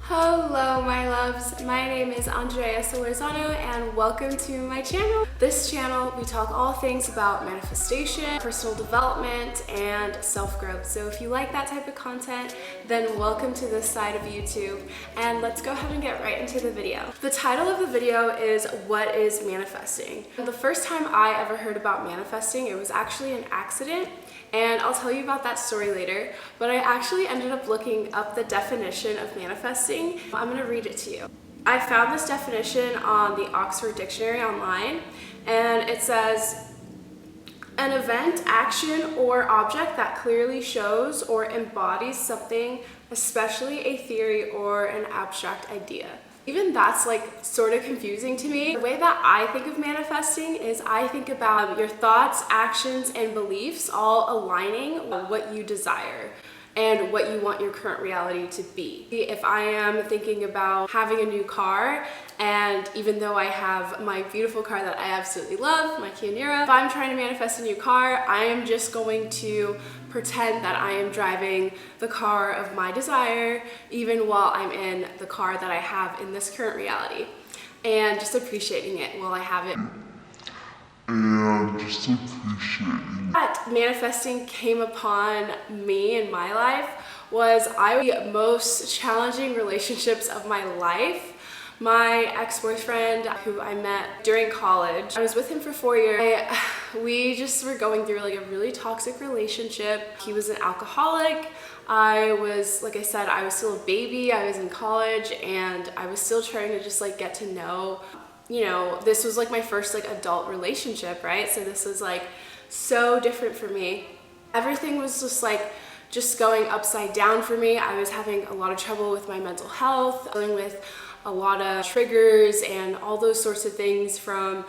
Hello my loves, my name is Solorzano and welcome to my channel. This channel we talk all things about manifestation, personal development, and self-growth. So if you like that type of content, then welcome to this side of YouTube, and let's go ahead and get right into the video. The title of the video is What is Manifesting? The first time I ever heard about manifesting, it was actually an accident. And I'll tell you about that story later, but I actually ended up looking up the definition of manifesting. I'm gonna read it to you. I found this definition on the Oxford Dictionary online, and it says, an event, action, or object that clearly shows or embodies something, especially a theory or an abstract idea. Even that's like sort of confusing to me. The way that I think of manifesting is I think about your thoughts, actions, and beliefs all aligning with what you desire and what you want your current reality to be. If I am thinking about having a new car, and even though I have my beautiful car that I absolutely love, my Kia Niro, if I'm trying to manifest a new car, I am just going to pretend that I am driving the car of my desire, even while I'm in the car that I have in this current reality, and just appreciating it while I have it. That manifesting came upon me in my life was the most challenging relationships of my life. My ex-boyfriend, who I met during college, I was with him for 4 years. We just were going through like a really toxic relationship. He was an alcoholic. I was, like I said, I was still a baby. I was in college and I was still trying to just like get to know, you know, this was like my first like adult relationship, right? So this was like so different for me. Everything was just going upside down for me. I was having a lot of trouble with my mental health, dealing with a lot of triggers and all those sorts of things from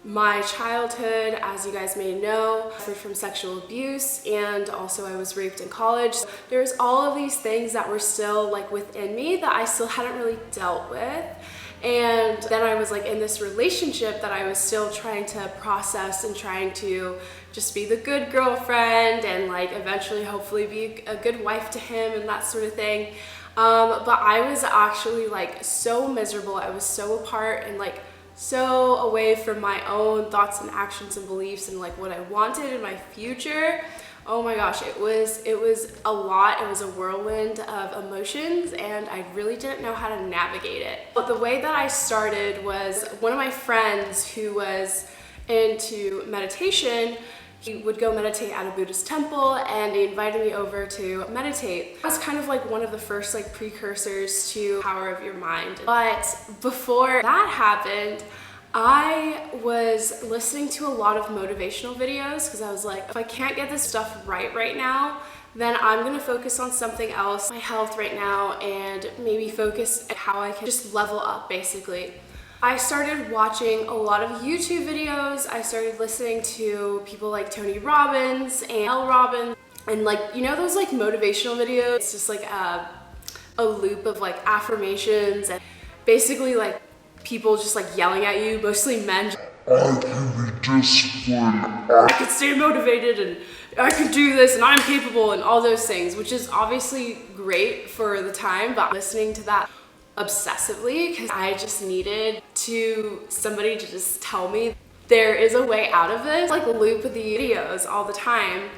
my childhood. As you guys may know, I suffered from sexual abuse, and also I was raped in college. There's all of these things that were still like within me that I still hadn't really dealt with. And then I was like in this relationship that I was still trying to process and trying to just be the good girlfriend and like eventually hopefully be a good wife to him and that sort of thing. But I was actually like so miserable. I was so apart and like so away from my own thoughts and actions and beliefs and like what I wanted in my future. Oh my gosh, it was a lot. It was a whirlwind of emotions, and I really didn't know how to navigate it. But the way that I started was one of my friends who was into meditation. He would go meditate at a Buddhist temple, and he invited me over to meditate. That was kind of like one of the first like precursors to power of your mind. But before that happened, I was listening to a lot of motivational videos because I was like, if I can't get this stuff right now, then I'm gonna focus on something else, my health right now, and maybe focus on how I can just level up basically. I started watching a lot of YouTube videos. I started listening to people like Tony Robbins and Mel Robbins, and like, you know those like motivational videos? It's just like a loop of like affirmations and basically like people just like yelling at you, mostly men. I can be disciplined. I can stay motivated and I can do this and I'm capable and all those things, which is obviously great for the time, but listening to that obsessively because I just needed somebody to just tell me there is a way out of this. Like loop of the videos all the time.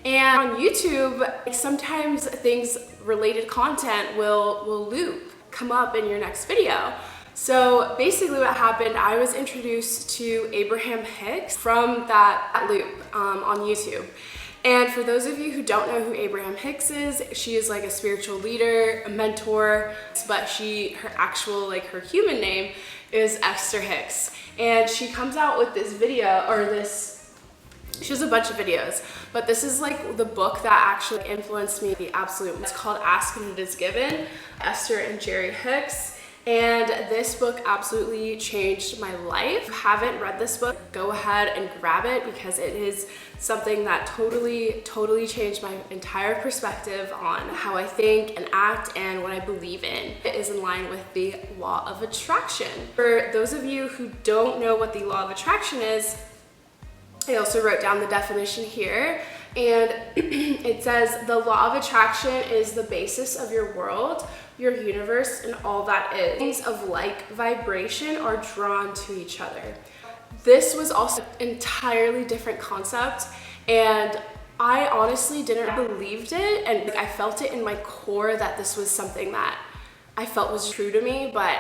And on YouTube, like, sometimes things related content will loop, come up in your next video. So basically what happened, I was introduced to Abraham Hicks from that loop on YouTube. And for those of you who don't know who Abraham Hicks is, she is like a spiritual leader, a mentor, but her human name is Esther Hicks. And she comes out with this video, she has a bunch of videos, but this is like the book that actually influenced me the absolute. It's called Ask and It Is Given, Esther and Jerry Hicks. And this book absolutely changed my life. If you haven't read this book, go ahead and grab it because it is something that totally changed my entire perspective on how I think and act and what I believe in. It is in line with the law of attraction. For those of you who don't know what the law of attraction is, I also wrote down the definition here. And it says the law of attraction is the basis of your world, your universe, and all that is. Things of like vibration are drawn to each other. This was also an entirely different concept, and I honestly didn't believe it, and I felt it in my core that this was something that I felt was true to me, but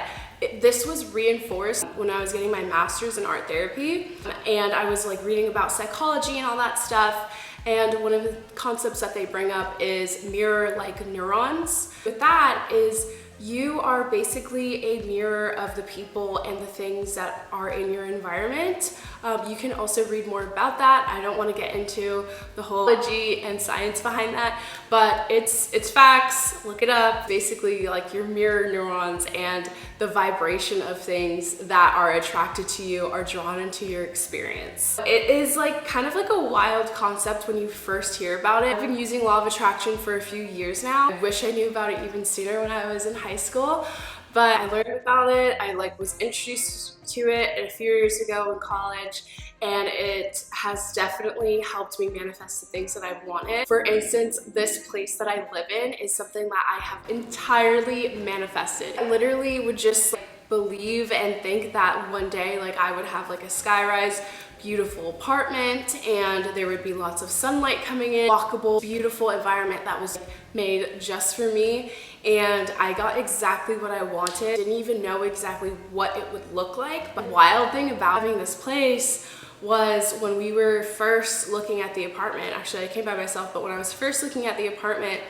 this was reinforced when I was getting my master's in art therapy, and I was like reading about psychology and all that stuff. And one of the concepts that they bring up is mirror-like neurons. With that is you are basically a mirror of the people and the things that are in your environment. You can also read more about that. I don't want to get into the whole biology and science behind that, but it's facts. Look it up. Basically, like your mirror neurons and the vibration of things that are attracted to you are drawn into your experience. It is like kind of like a wild concept when you first hear about it. I've been using law of attraction for a few years now. I wish I knew about it even sooner when I was in high school, but I learned about it. I was introduced to it a few years ago in college, and it has definitely helped me manifest the things that I've wanted. For instance, this place that I live in is something that I have entirely manifested. I literally would just believe and think that one day I would have a skyrise beautiful apartment, and there would be lots of sunlight coming in, walkable, beautiful environment that was made just for me. And I got exactly what I wanted. Didn't even know exactly what it would look like. But the wild thing about having this place was when we were first looking at the apartment, actually I came by myself, but when I was first looking at the apartment,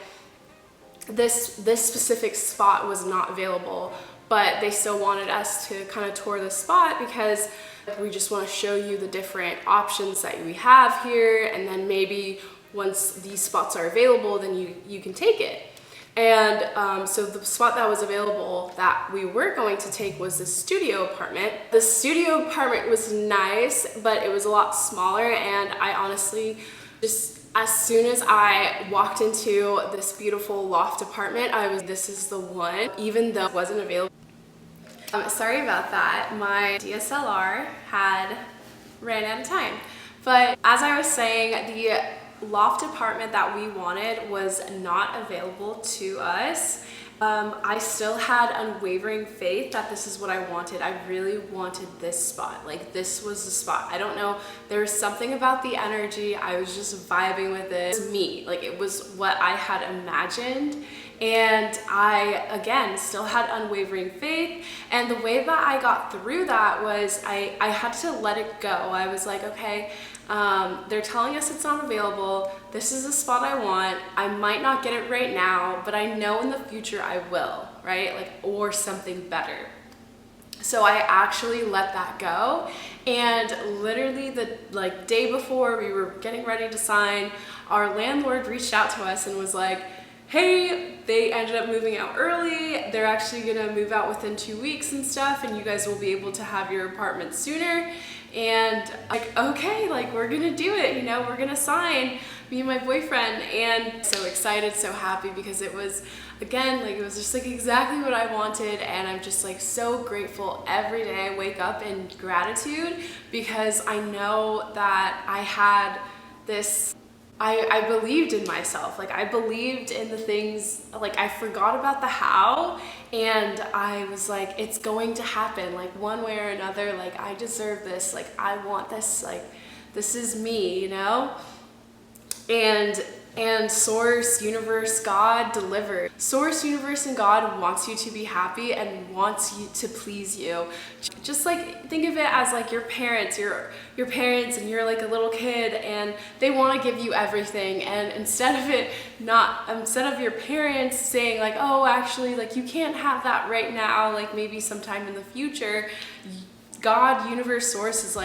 this specific spot was not available, but they still wanted us to kind of tour the spot because we just want to show you the different options that we have here, and then maybe once these spots are available, then you can take it. And so the spot that was available that we were going to take was the studio apartment. The studio apartment was nice, but it was a lot smaller, and I honestly just, as soon as I walked into this beautiful loft apartment, this is the one, even though it wasn't available. Sorry about that. My DSLR had ran out of time. But as I was saying, the loft apartment that we wanted was not available to us. I still had unwavering faith that this is what I wanted. I really wanted this spot. This was the spot. I don't know. There was something about the energy. I was just vibing with it. It was me. It was what I had imagined. And I, again, still had unwavering faith. And the way that I got through that was I had to let it go. I was like, okay, they're telling us it's not available. This is the spot I want. I might not get it right now, but I know in the future I will, right? Or something better. So I actually let that go. And literally the day before we were getting ready to sign, our landlord reached out to us and was like, hey, they ended up moving out early. They're actually gonna move out within 2 weeks and stuff, and you guys will be able to have your apartment sooner. And okay, we're gonna do it, we're gonna sign, me and my boyfriend. And so excited, so happy, because it was, again, it was just exactly what I wanted. And I'm just so grateful every day. I wake up in gratitude because I know that I had this, I believed in myself. I believed in the things, I forgot about the how, and I was it's going to happen, one way or another. I deserve this, I want this, this is me, And Source, Universe, God delivered. Source, Universe, and God wants you to be happy and wants you to please you. Just think of it as your parents. Your parents, and you're a little kid, and they want to give you everything. And instead of your parents saying oh, actually, you can't have that right now, maybe sometime in the future, God, Universe, Source is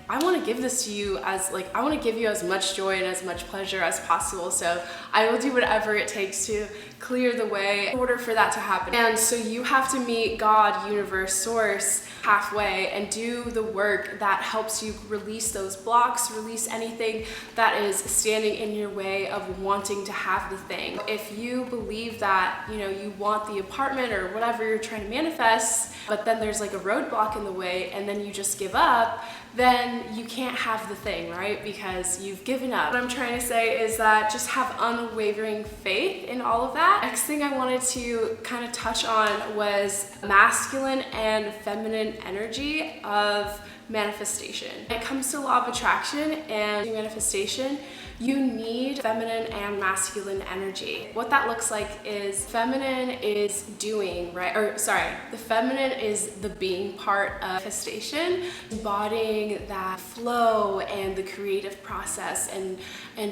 I want to give this to you as I want to give you as much joy and as much pleasure as possible. So I will do whatever it takes to clear the way in order for that to happen. And so you have to meet God, universe, source halfway and do the work that helps you release those blocks, release anything that is standing in your way of wanting to have the thing. If you believe that, you know, you want the apartment or whatever you're trying to manifest, but then there's like a roadblock in the way and then you just give up, then you can't have the thing, right? Because you've given up. What I'm trying to say is that just have unwavering faith in all of that. Next thing I wanted to kind of touch on was masculine and feminine energy of manifestation. When it comes to law of attraction and manifestation, you need feminine and masculine energy. What that looks like is feminine is doing, right? Or sorry, the feminine is the being part of manifestation, embodying that flow and the creative process and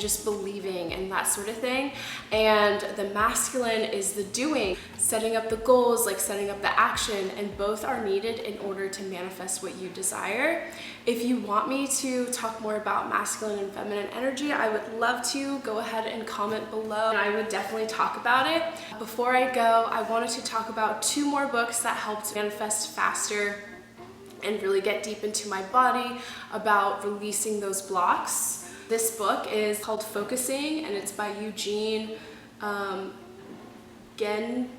just believing and that sort of thing. And the masculine is the doing, setting up the goals, like setting up the action, and both are needed in order to manifest what you desire. If you want me to talk more about masculine and feminine energy, I would love to. Go ahead and comment below and I would definitely talk about it. Before I go, I wanted to talk about 2 more books that helped manifest faster and really get deep into my body about releasing those blocks. This book is called Focusing and it's by Eugene Gendlin,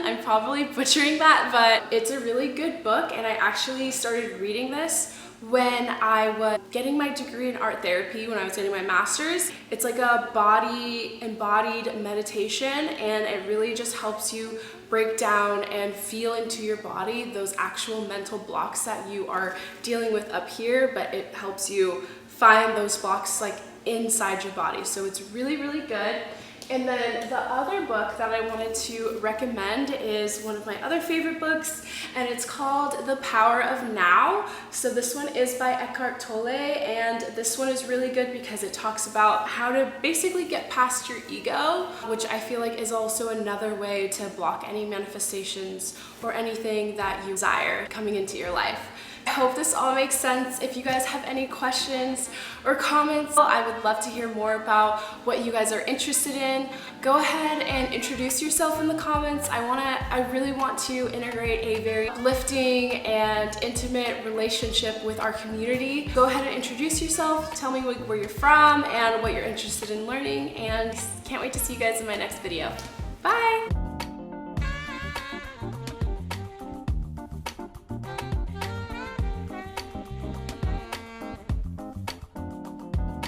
I'm probably butchering that, but it's a really good book and I actually started reading this when I was getting my degree in art therapy, when I was getting my master's. It's like a body embodied meditation and it really just helps you break down and feel into your body those actual mental blocks that you are dealing with up here, but it helps you find those blocks like inside your body. So it's really, really good. And then the other book that I wanted to recommend is one of my other favorite books, and it's called The Power of Now. So this one is by Eckhart Tolle, and this one is really good because it talks about how to basically get past your ego, which I feel like is also another way to block any manifestations or anything that you desire coming into your life. I hope this all makes sense. If you guys have any questions or comments, I would love to hear more about what you guys are interested in. Go ahead and introduce yourself in the comments. I really want to integrate a very uplifting and intimate relationship with our community. Go ahead and introduce yourself, tell me where you're from and what you're interested in learning, and can't wait to see you guys in my next video. Bye!